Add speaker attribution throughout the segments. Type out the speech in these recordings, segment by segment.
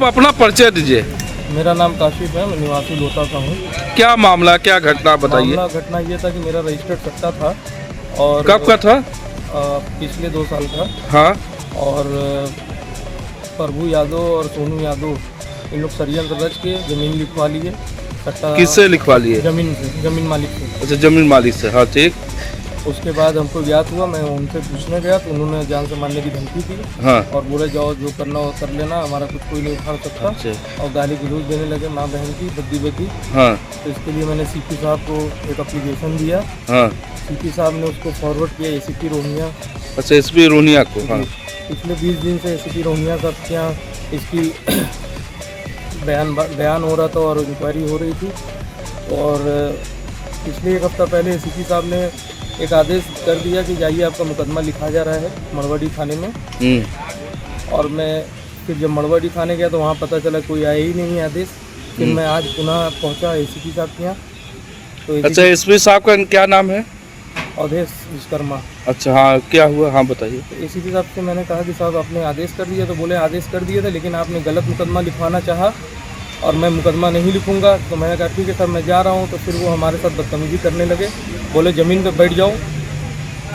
Speaker 1: आप अपना परिचय दीजिए।
Speaker 2: मेरा नाम काशिफ है, मैं निवासी लोता का हूँ।
Speaker 1: क्या मामला, क्या घटना बताइए।
Speaker 2: घटना ये था कि मेरा रजिस्टर्ड सट्टा था और
Speaker 1: कब का था?
Speaker 2: पिछले 2 साल का।
Speaker 1: हाँ।
Speaker 2: और प्रभु यादव और सोनू यादव इन लोग षड्यंत्र रच के ज़मीन लिखवा लिए। सट्टा
Speaker 1: किससे लिखवा लिए?
Speaker 2: ज़मीन मालिक से।
Speaker 1: अच्छा, जमीन मालिक से। हाँ ठीक।
Speaker 2: उसके बाद हमको ज्ञात हुआ, मैं उनसे पूछने गया तो उन्होंने जान से मारने की धमकी दी।
Speaker 1: हाँ।
Speaker 2: और बोले जाओ जो करना हो कर लेना, हमारा कुछ कोई नहीं उखाड़ सकता।
Speaker 1: अच्छा।
Speaker 2: और गाली गलौज देने लगे माँ बहन की बद्दी।
Speaker 1: हाँ।
Speaker 2: तो इसके लिए मैंने सीपी साहब को एक एप्लीकेशन दिया।
Speaker 1: हाँ।
Speaker 2: सीपी साहब ने उसको फॉरवर्ड किया एसीपी रोहिया।
Speaker 1: अच्छा, एसपी रोनिया को। हाँ।
Speaker 2: पिछले 20 दिन से एसीपी रोहिया साहब के यहाँ इसकी बयान हो रहा था और इंक्वायरी हो रही थी। और पिछले 1 हफ्ता पहले एसीपी साहब ने एक आदेश कर दिया कि जाइए आपका मुकदमा लिखा जा रहा है मड़वाड़ी थाने में। और मैं फिर जब मड़वाड़ी थाने गया तो वहाँ पता चला कोई आया ही नहीं आदेश। फिर मैं आज पुनः पहुँचा एसीपी साहब के यहाँ। तो
Speaker 1: अच्छा, एसपी साहब का क्या नाम है?
Speaker 2: अवधेश विश्वकर्मा।
Speaker 1: अच्छा, हाँ क्या हुआ? हाँ बताइए।
Speaker 2: तो एसीपी साहब से मैंने कहा कि साहब आपने आदेश कर दिया, तो बोले आदेश कर दिए थे लेकिन आपने गलत मुकदमा लिखवाना चाहा और मैं मुकदमा नहीं लिखूंगा। तो मैंने कहा ठीक है सर, मैं जा रहा हूँ। तो फिर वो हमारे साथ बदतमीजी करने लगे, बोले ज़मीन पे बैठ जाओ।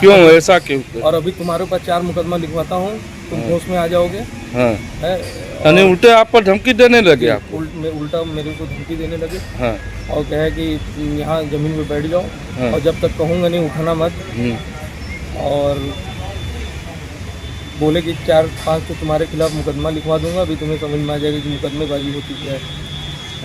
Speaker 1: क्यों, ऐसा क्यों?
Speaker 2: और अभी तुम्हारे ऊपर 4 मुकदमा लिखवाता हूँ, तुम होश में आ जाओगे।
Speaker 1: हाँ।
Speaker 2: है
Speaker 1: उल्टे आप पर धमकी देने लगे? आप
Speaker 2: उल्टा मेरे को धमकी देने लगे।
Speaker 1: हाँ।
Speaker 2: और कहे कि यहाँ ज़मीन पे बैठ जाओ।
Speaker 1: हाँ।
Speaker 2: और जब तक कहूँगा नहीं उठाना मत। और बोले कि 4-5 तो तुम्हारे खिलाफ मुकदमा लिखवा दूंगा, अभी तुम्हें समझ में आ जाएगा कि मुकदमेबाजी होती क्या है।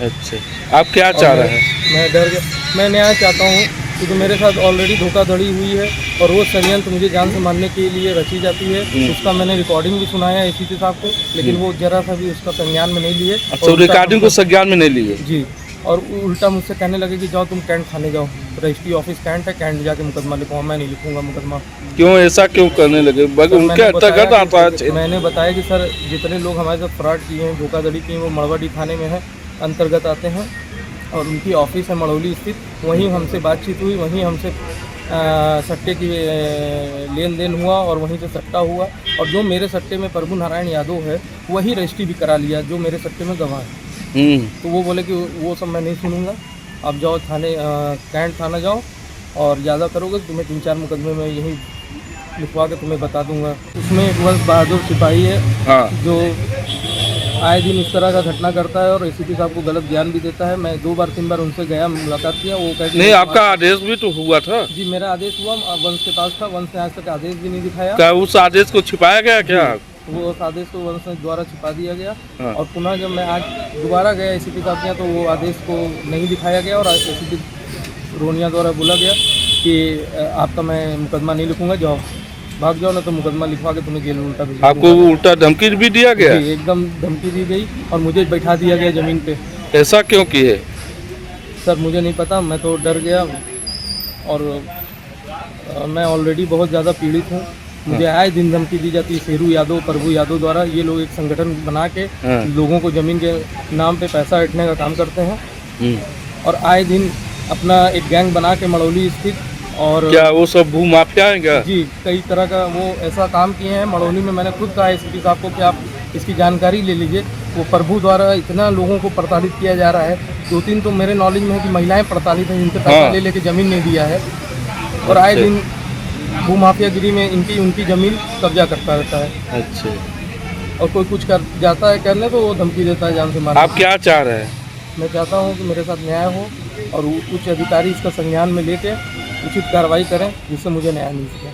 Speaker 1: अच्छा, आप क्या चाह रहे हैं?
Speaker 2: मैं डर गया, मैं न्याय चाहता हूँ क्योंकि मेरे साथ ऑलरेडी धोखाधड़ी हुई है और वो षड्यंत्र मुझे जान से मारने के लिए रची जाती है। उसका मैंने रिकॉर्डिंग भी सुनाया एसीपी साहब को, लेकिन वो जरा सा भी उसका संज्ञान में नहीं लिए।
Speaker 1: अच्छा, रिकॉर्डिंग को संज्ञान में नहीं लिए?
Speaker 2: जी। और उल्टा मुझसे कहने लगे कि जाओ तुम कैंट थाने जाओ, रजिस्ट्री ऑफिस कैंट है, कैंट जाके मुकदमा लिखवाओ। मैं नहीं लिखूंगा मुकदमा।
Speaker 1: क्यों, ऐसा क्यों करने लगे? उनके अंतर्गत आता है।
Speaker 2: मैंने बताया कि सर जितने लोग हमारे साथ फ्रॉड किए हैं, धोखाधड़ी की है, वो मड़वाड़ी थाने में है, अंतर्गत आते हैं। और उनकी ऑफिस है मड़ौली स्थित, वहीं हमसे बातचीत हुई, वहीं हमसे सट्टे की लेन देन हुआ और वहीं से सट्टा हुआ। और जो मेरे सट्टे में प्रभु नारायण यादव है वही रजिस्ट्री भी करा लिया जो मेरे सट्टे में गवाह है। तो वो बोले कि वो सब मैं नहीं सुनूंगा, आप जाओ थाने कैंट थाना जाओ और ज़्यादा करोगे तो तुम्हें 3-4 मुकदमे में यहीं लिखवा के तुम्हें बता दूंगा। उसमें एक वंश बहादुर सिपाही है। हाँ। जो आए दिन इस तरह का घटना करता है और एसीपी साहब को गलत ज्ञान भी देता है। मैं 2-3 बार उनसे गया, मुलाकात किया। वो कहते नहीं, आपका आदेश भी तो हुआ था? जी, मेरा आदेश हुआ, वंश के पास था। वंश ने आज तक आदेश भी नहीं दिखाया। क्या उस आदेश को छिपाया गया क्या? वो उस आदेश को वंश द्वारा छिपा दिया गया। हाँ। और पुनः जब मैं आज दोबारा गया एसीपी साहब के यहाँ तो वो आदेश को नहीं दिखाया गया और एसीपी रोनिया द्वारा बोला गया कि आपका मैं मुकदमा नहीं लिखूंगा, जाओ भाग जाओ, ना तो मुकदमा लिखवा के तुम्हें जेल उल्टा भी। आपको उल्टा धमकी भी दिया गया? एकदम धमकी दी गई और मुझे बैठा दिया गया ज़मीन पे। ऐसा क्यों किए? सर मुझे नहीं पता, मैं तो डर गया और मैं ऑलरेडी बहुत ज़्यादा पीड़ित हूँ। मुझे आए दिन धमकी दी जाती है शेरू यादव, प्रभु यादव द्वारा। ये लोग एक संगठन बना के लोगों को ज़मीन के नाम पे पैसा हटने का काम करते हैं और आए दिन अपना एक गैंग बना के मड़ौली स्थित। और क्या वो सब भू माफिया हैं क्या? जी, कई तरह का वो ऐसा काम किए हैं मड़ौली में। मैंने खुद कहा एसीपी साहब को कि आप इसकी जानकारी ले लीजिए। वो प्रभु द्वारा इतना लोगों को प्रताड़ित किया जा रहा है। 2-3 तो मेरे नॉलेज में है कि महिलाएं प्रताड़ित हैं, जिनसे पैसा ले लेके ज़मीन नहीं दिया है और आए दिन भू माफियागिरी में उनकी ज़मीन कब्जा करता रहता है। अच्छा। और कोई कुछ कर जाता है करने तो वो धमकी देता है जान से मारने। आप क्या चाह रहे हैं? मैं चाहता हूँ कि मेरे साथ न्याय हो और उच्च अधिकारी इसका संज्ञान में लेके उचित कार्रवाई करें जिससे मुझे न्याय मिल सके।